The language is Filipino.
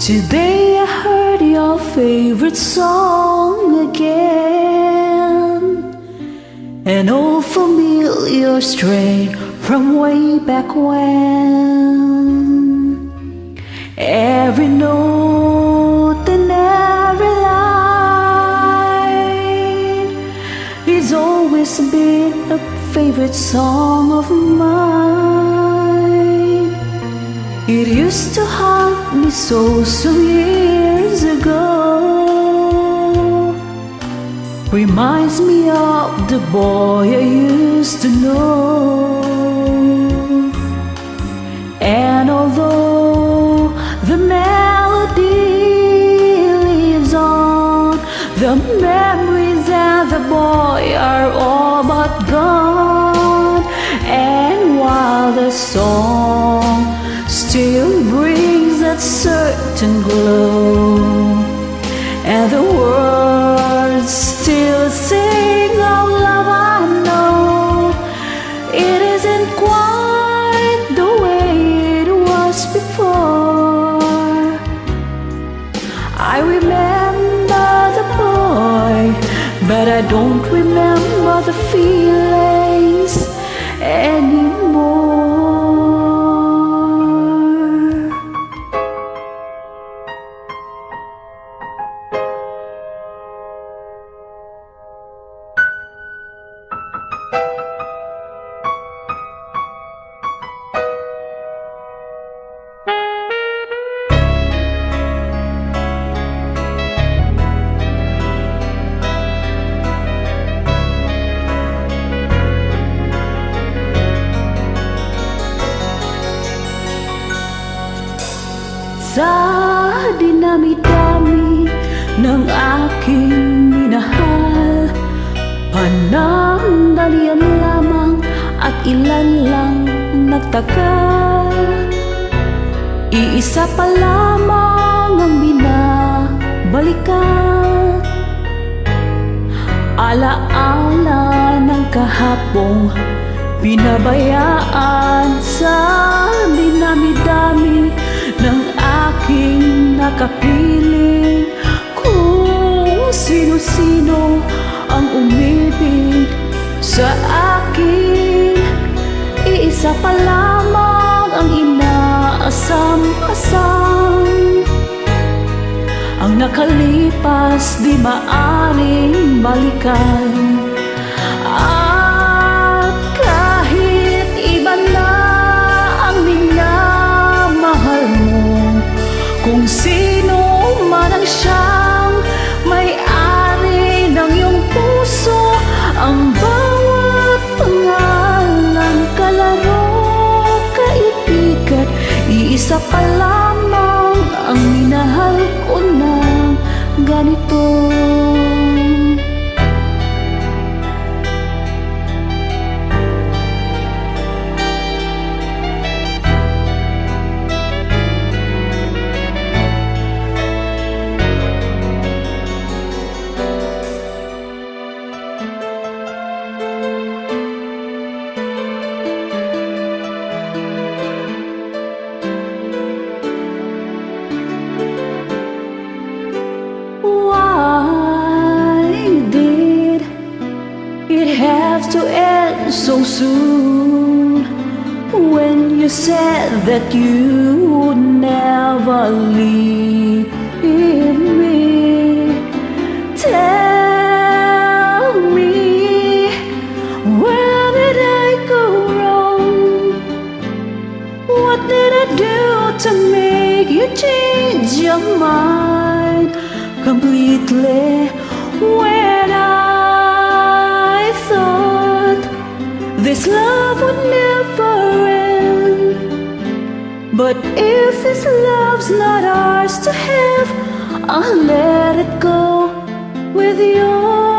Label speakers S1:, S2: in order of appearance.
S1: Today I heard your favorite song again, an old familiar strain from way back when. Every note and every line has always been a favorite song of mine. It used to haunt me so some years ago. Reminds me of the boy I used to know. And although the melody lives on, the memories and the boy are all but gone. And while the song still brings that certain glow, and the words still sing of love, I know it isn't quite the way it was before. I remember the boy, but I don't remember the feelings anymore. Sa dinami-dami ng aking minahal, panandalian lamang at ilan lang nagtagal. Iisa pa lamang ang binabalikan, alaala ng kahapong pinabayaan. Sa dinami-dami ng aking nakapiling, kung sino-sino ang umibig sa akin, iisa pa lamang ang inaasam-asam. Ang nakalipas di maaring balikan. At kahit iba na ang minamahal mo, kung sino man ang siyang may-ari ng iyong puso, ang bawat pangalan, kalaro, kaibigan, iisa pa lamang ang minahal ko na ganito. Have to end so soon, when you said that you would never leave me. Tell me, where did I go wrong? What did I do to make you change your mind completely? When I thought this love would never end, but if this love's not ours to have, I'll let it go with yours.